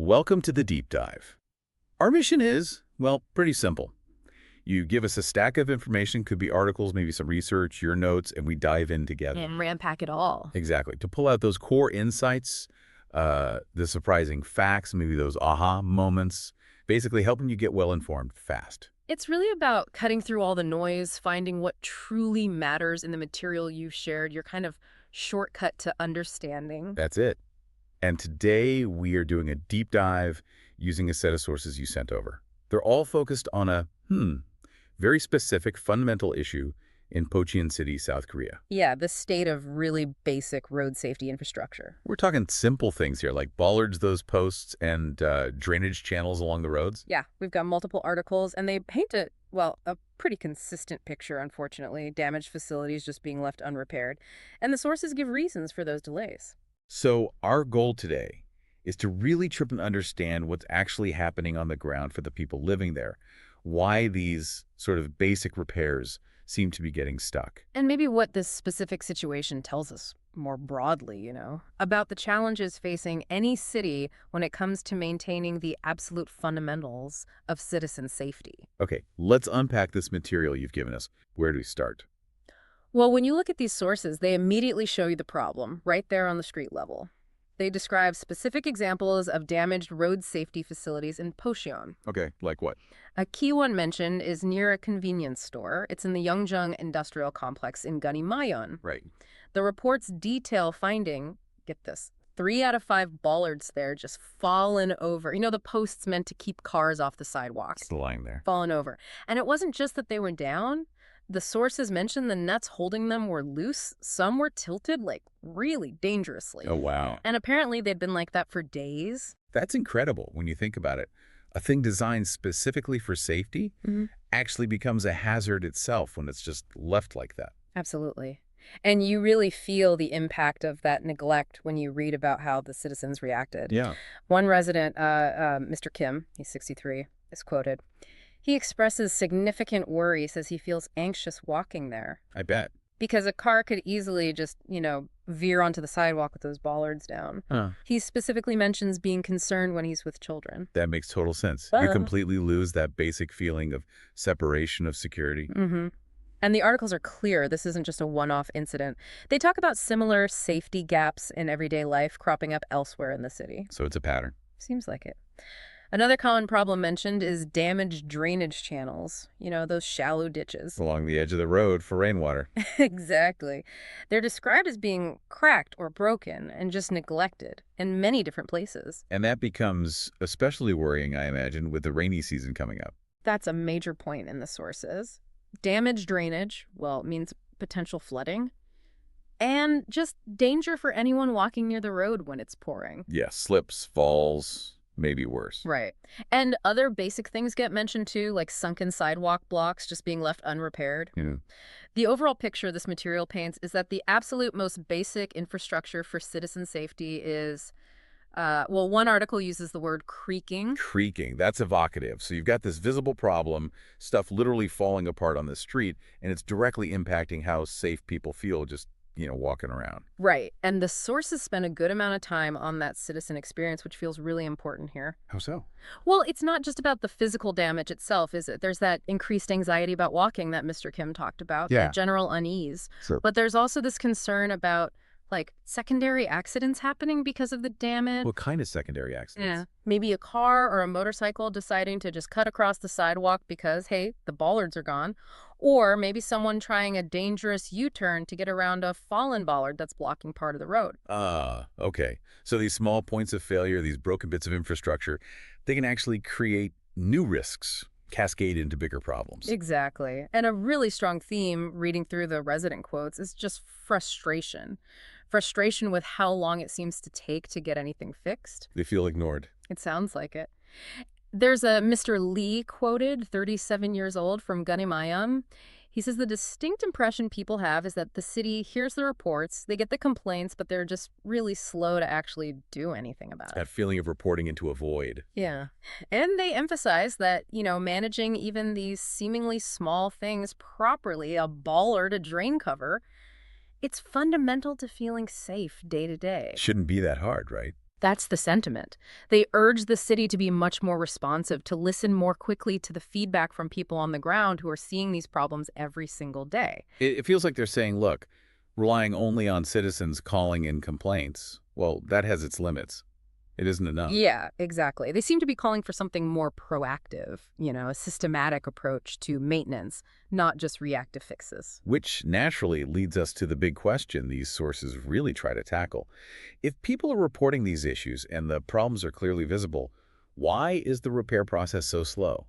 Welcome to the deep dive. Our mission is, well, pretty simple. You give us a stack of information, could be articles, maybe some research, your notes, and we dive in together. And unpack it all. Exactly. To pull out those core insights, the surprising facts, maybe those aha moments, basically helping you get well-informed fast. It's really about cutting through all the noise, finding what truly matters in the material you've shared, your kind of shortcut to understanding. That's it. And today we are doing a deep dive using a set of sources you sent over. They're all focused on a, very specific fundamental issue in Pocheon City, South Korea. Yeah, the state of really basic road safety infrastructure. We're talking simple things here, like bollards, those posts, and drainage channels along the roads. Yeah, we've got multiple articles, and they paint a pretty consistent picture, unfortunately. Damaged facilities just being left unrepaired. And the sources give reasons for those delays. So our goal today is to really try and understand what's actually happening on the ground for the people living there, why these sort of basic repairs seem to be getting stuck. And maybe what this specific situation tells us more broadly, about the challenges facing any city when it comes to maintaining the absolute fundamentals of citizen safety. Okay, let's unpack this material you've given us. Where do we start? Well, when you look at these sources, they immediately show you the problem right there on the street level. They describe specific examples of damaged road safety facilities in Pocheon. Okay, like what? A key one mentioned is near a convenience store. It's in the Yongjeong Industrial Complex in Gunimayeon. Right. The reports detail finding, get this, 3 out of 5 bollards there just fallen over. The posts meant to keep cars off the sidewalks. Still lying there. Fallen over. And it wasn't just that they were down. The sources mentioned the nuts holding them were loose. Some were tilted, like, really dangerously. Oh, wow. And apparently they'd been like that for days. That's incredible when you think about it. A thing designed specifically for safety actually becomes a hazard itself when it's just left like that. Absolutely. And you really feel the impact of that neglect when you read about how the citizens reacted. Yeah. One resident, Mr. Kim, he's 63, is quoted. He expresses significant worry, says he feels anxious walking there. I bet. Because a car could easily just, veer onto the sidewalk with those bollards down. He specifically mentions being concerned when he's with children. That makes total sense. You completely lose that basic feeling of separation, of security. And the articles are clear. This isn't just a one-off incident. They talk about similar safety gaps in everyday life cropping up elsewhere in the city. So it's a pattern. Seems like it. Another common problem mentioned is damaged drainage channels, those shallow ditches. Along the edge of the road for rainwater. Exactly. They're described as being cracked or broken and just neglected in many different places. And that becomes especially worrying, I imagine, with the rainy season coming up. That's a major point in the sources. Damaged drainage, means potential flooding. And just danger for anyone walking near the road when it's pouring. Yeah, slips, falls, maybe worse. Right. And other basic things get mentioned too, like sunken sidewalk blocks just being left unrepaired. Yeah. The overall picture this material paints is that the absolute most basic infrastructure for citizen safety is, one article uses the word creaking. Creaking, that's evocative. So you've got this visible problem, stuff literally falling apart on the street, and it's directly impacting how safe people feel just walking around. Right. And the sources spend a good amount of time on that citizen experience, which feels really important here. How so? Well, it's not just about the physical damage itself, is it? There's that increased anxiety about walking that Mr. Kim talked about, that general unease. Sure. But there's also this concern about, secondary accidents happening because of the damage. What kind of secondary accidents? Yeah. Maybe a car or a motorcycle deciding to just cut across the sidewalk because, hey, the bollards are gone. Or maybe someone trying a dangerous U-turn to get around a fallen bollard that's blocking part of the road. Okay. So these small points of failure, these broken bits of infrastructure, they can actually create new risks, cascade into bigger problems. Exactly. And a really strong theme reading through the resident quotes is just frustration. Frustration with how long it seems to take to get anything fixed. They feel ignored. It sounds like it. There's a Mr. Lee quoted, 37 years old, from Gunimayeon. He says the distinct impression people have is that the city hears the reports, they get the complaints, but they're just really slow to actually do anything about it. That feeling of reporting into a void. Yeah. And they emphasize that, managing even these seemingly small things properly, a bollard, a drain cover, it's fundamental to feeling safe day to day. Shouldn't be that hard, right? That's the sentiment. They urge the city to be much more responsive, to listen more quickly to the feedback from people on the ground who are seeing these problems every single day. It feels like they're saying, look, relying only on citizens calling in complaints, well, that has its limits. It isn't enough. Yeah, exactly. They seem to be calling for something more proactive, a systematic approach to maintenance, not just reactive fixes. Which naturally leads us to the big question these sources really try to tackle. If people are reporting these issues and the problems are clearly visible, why is the repair process so slow?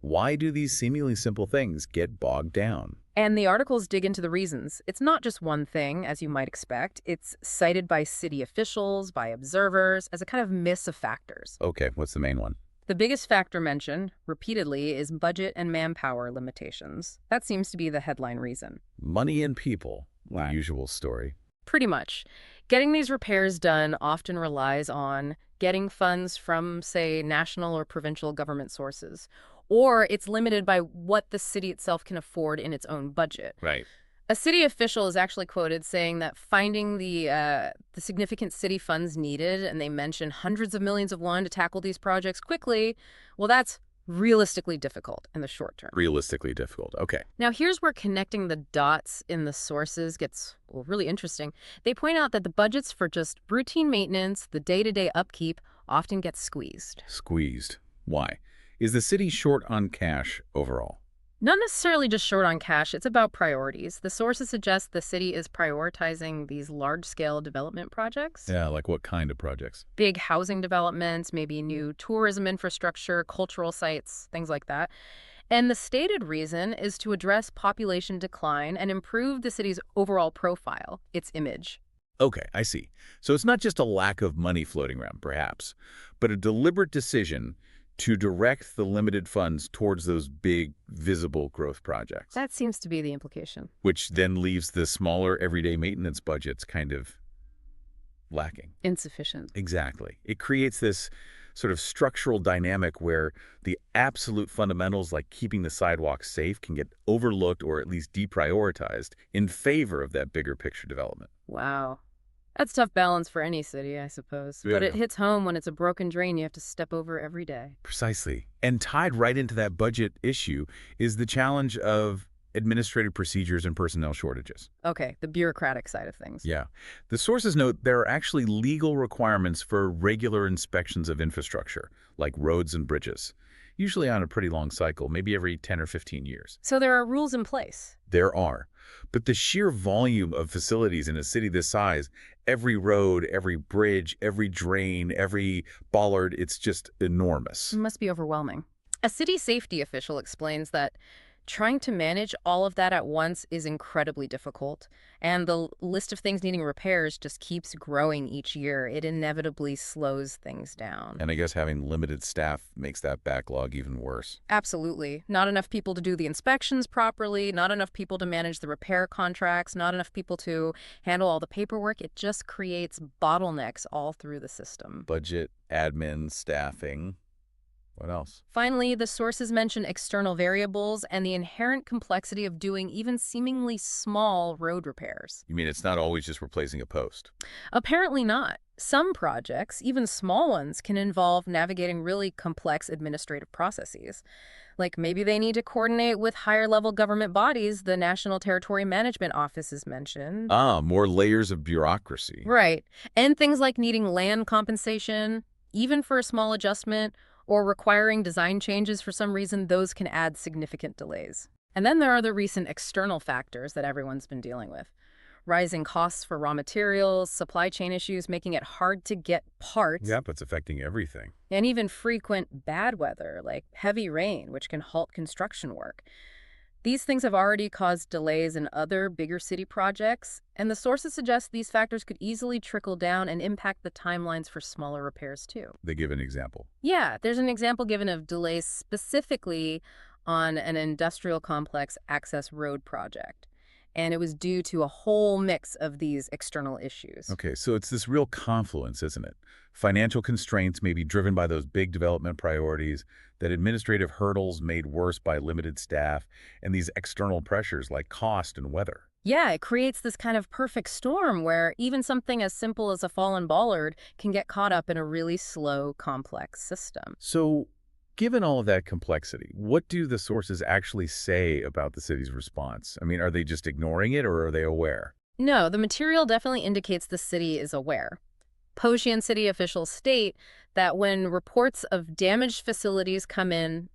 Why do these seemingly simple things get bogged down? And the articles dig into the reasons. It's not just one thing, as you might expect. It's cited by city officials, by observers, as a kind of mix of factors. Okay, what's the main one? The biggest factor mentioned, repeatedly, is budget and manpower limitations. That seems to be the headline reason. Money and people, the Right. usual story. Pretty much. Getting these repairs done often relies on getting funds from, say, national or provincial government sources, or it's limited by what the city itself can afford in its own budget. Right. A city official is actually quoted saying that finding the significant city funds needed, and they mention hundreds of millions of won to tackle these projects quickly, well, that's realistically difficult in the short term. Realistically difficult. Okay. Now, here's where connecting the dots in the sources gets, well, really interesting. They point out that the budgets for just routine maintenance, the day-to-day upkeep, often get squeezed. Squeezed. Why? Is the city short on cash overall? Not necessarily just short on cash, it's about priorities. The sources suggest the city is prioritizing these large-scale development projects. Yeah, like what kind of projects? Big housing developments, maybe new tourism infrastructure, cultural sites, things like that. And the stated reason is to address population decline and improve the city's overall profile, its image. Okay, I see. So it's not just a lack of money floating around, perhaps, but a deliberate decision to direct the limited funds towards those big, visible growth projects, That seems to be the implication. which then leaves the smaller everyday maintenance budgets kind of lacking. Insufficient. Exactly. It creates this sort of structural dynamic where the absolute fundamentals like keeping the sidewalks safe can get overlooked or at least deprioritized in favor of that bigger picture development. Wow. That's tough balance for any city, I suppose. But Yeah. it hits home when it's a broken drain you have to step over every day. Precisely. And tied right into that budget issue is the challenge of administrative procedures and personnel shortages. Okay, the bureaucratic side of things. Yeah. The sources note there are actually legal requirements for regular inspections of infrastructure, like roads and bridges, usually on a pretty long cycle, maybe every 10 or 15 years. So there are rules in place. There are. But the sheer volume of facilities in a city this size, every road, every bridge, every drain, every bollard, it's just enormous. It must be overwhelming. A city safety official explains that trying to manage all of that at once is incredibly difficult, and the list of things needing repairs just keeps growing each year. It inevitably slows things down. And I guess having limited staff makes that backlog even worse. Absolutely. Not enough people to do the inspections properly, not enough people to manage the repair contracts, not enough people to handle all the paperwork. It just creates bottlenecks all through the system. Budget, admin, staffing. What else? Finally, the sources mention external variables and the inherent complexity of doing even seemingly small road repairs. You mean it's not always just replacing a post? Apparently not. Some projects, even small ones, can involve navigating really complex administrative processes. Like maybe they need to coordinate with higher-level government bodies. The National Territory Management Office is mentioned. Ah, more layers of bureaucracy. Right. And things like needing land compensation, even for a small adjustment, or requiring design changes for some reason, those can add significant delays. And then there are the recent external factors that everyone's been dealing with. Rising costs for raw materials, supply chain issues making it hard to get parts, Yep, it's affecting everything. and even frequent bad weather like heavy rain, which can halt construction work. These things have already caused delays in other bigger city projects, and the sources suggest these factors could easily trickle down and impact the timelines for smaller repairs too. They give an example. Yeah, there's an example given of delays specifically on an industrial complex access road project. And it was due to a whole mix of these external issues. Okay, so it's this real confluence, isn't it? Financial constraints may be driven by those big development priorities, that administrative hurdles made worse by limited staff, and these external pressures like cost and weather. Yeah, it creates this kind of perfect storm where even something as simple as a fallen bollard can get caught up in a really slow, complex system. So, given all of that complexity, what do the sources actually say about the city's response? I mean, are they just ignoring it or are they aware? No, the material definitely indicates the city is aware. Pocheon city officials state that when reports of damaged facilities come in,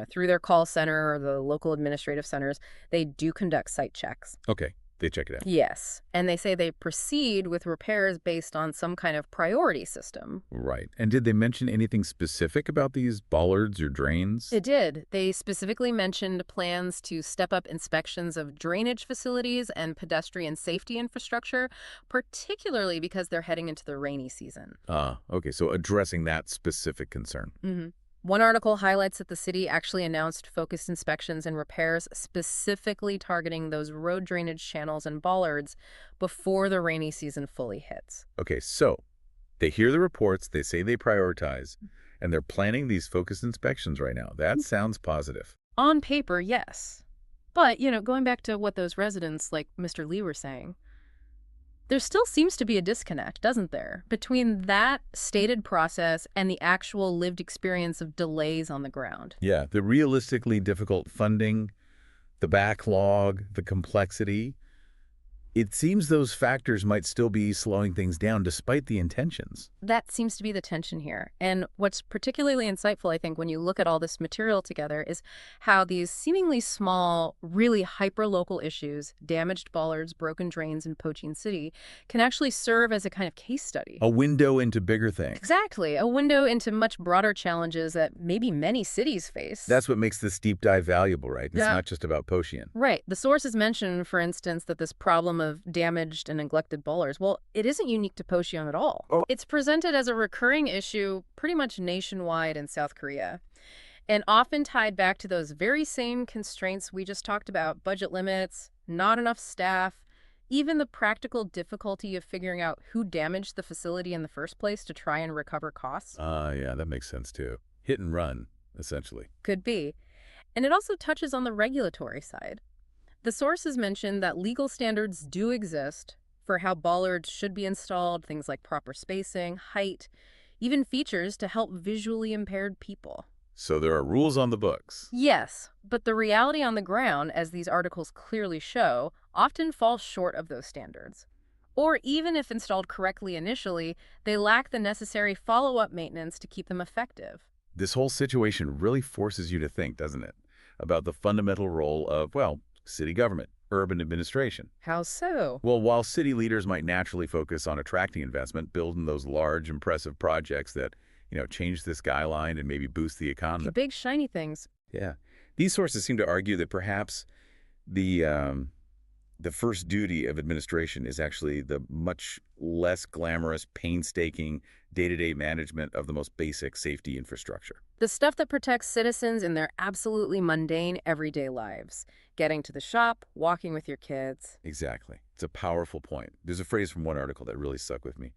through their call center or the local administrative centers, they do conduct site checks. Okay, they check it out. Yes, and they say they proceed with repairs based on some kind of priority system. Right. And did they mention anything specific about these bollards or drains? It did. They specifically mentioned plans to step up inspections of drainage facilities and pedestrian safety infrastructure, particularly because they're heading into the rainy season. Okay, so addressing that specific concern. One article highlights that the city actually announced focused inspections and repairs specifically targeting those road drainage channels and bollards before the rainy season fully hits. Okay, so they hear the reports, they say they prioritize, and they're planning these focused inspections right now. That sounds positive. On paper, yes. But, going back to what those residents like Mr. Lee were saying, there still seems to be a disconnect, doesn't there, between that stated process and the actual lived experience of delays on the ground. Yeah, the realistically difficult funding, the backlog, the complexity. It seems those factors might still be slowing things down despite the intentions. That seems to be the tension here. And what's particularly insightful, I think, when you look at all this material together is how these seemingly small, really hyper-local issues, damaged bollards, broken drains in Pocheon City, can actually serve as a kind of case study. A window into bigger things. Exactly. A window into much broader challenges that maybe many cities face. That's what makes this deep dive valuable, right? It's not just about Pocheon. Right. The sources mention, for instance, that this problem of damaged and neglected bollards, well, it isn't unique to Pocheon at all. It's presented as a recurring issue pretty much nationwide in South Korea, and often tied back to those very same constraints we just talked about: budget limits, not enough staff, even the practical difficulty of figuring out who damaged the facility in the first place to try and recover costs. Yeah, that makes sense too. Hit and run, essentially. Could be. And it also touches on the regulatory side. The sources mention that legal standards do exist for how bollards should be installed, things like proper spacing, height, even features to help visually impaired people. So there are rules on the books. Yes, but the reality on the ground, as these articles clearly show, often falls short of those standards. Or even if installed correctly initially, they lack the necessary follow-up maintenance to keep them effective. This whole situation really forces you to think, doesn't it, about the fundamental role of, well, city government, urban administration. How so? Well, while city leaders might naturally focus on attracting investment, building those large, impressive projects that, change the skyline and maybe boost the economy. The big shiny things. Yeah. These sources seem to argue that perhaps the first duty of administration is actually the much less glamorous, painstaking, day-to-day management of the most basic safety infrastructure. The stuff that protects citizens in their absolutely mundane, everyday lives. Getting to the shop, walking with your kids. Exactly. It's a powerful point. There's a phrase from one article that really stuck with me.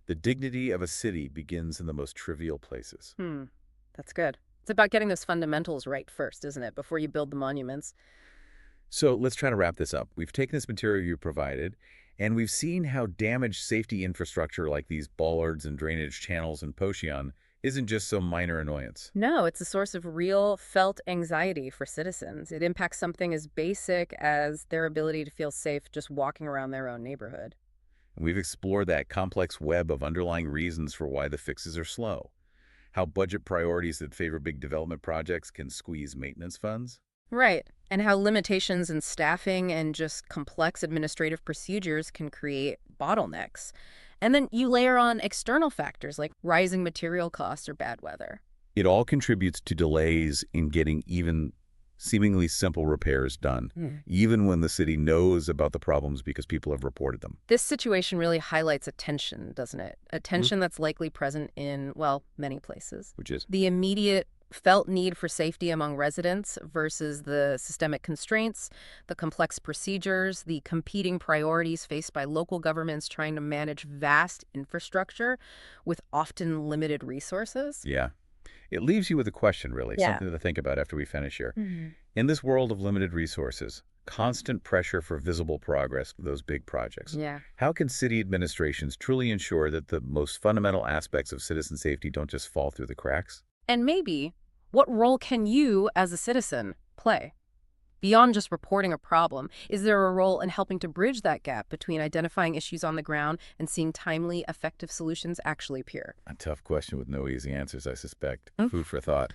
The dignity of a city begins in the most trivial places. That's good. It's about getting those fundamentals right first, isn't it, before you build the monuments? So let's try to wrap this up. We've taken this material you provided, and we've seen how damaged safety infrastructure like these bollards and drainage channels in Pocheon isn't just some minor annoyance. No, it's a source of real, felt anxiety for citizens. It impacts something as basic as their ability to feel safe just walking around their own neighborhood. And we've explored that complex web of underlying reasons for why the fixes are slow, how budget priorities that favor big development projects can squeeze maintenance funds. Right, and how limitations in staffing and just complex administrative procedures can create bottlenecks. And then you layer on external factors like rising material costs or bad weather. It all contributes to delays in getting even seemingly simple repairs done, even when the city knows about the problems because people have reported them. This situation really highlights a tension, doesn't it? A tension that's likely present in, well, many places. Which is? The immediate felt need for safety among residents versus the systemic constraints, the complex procedures, the competing priorities faced by local governments trying to manage vast infrastructure with often limited resources. Yeah. It leaves you with a question, really, Yeah. something to think about after we finish here. In this world of limited resources, Constant pressure for visible progress with those big projects. Yeah. How can city administrations truly ensure that the most fundamental aspects of citizen safety don't just fall through the cracks? And maybe, what role can you, as a citizen, play? Beyond just reporting a problem, is there a role in helping to bridge that gap between identifying issues on the ground and seeing timely, effective solutions actually appear? A tough question with no easy answers, I suspect. Mm. Food for thought.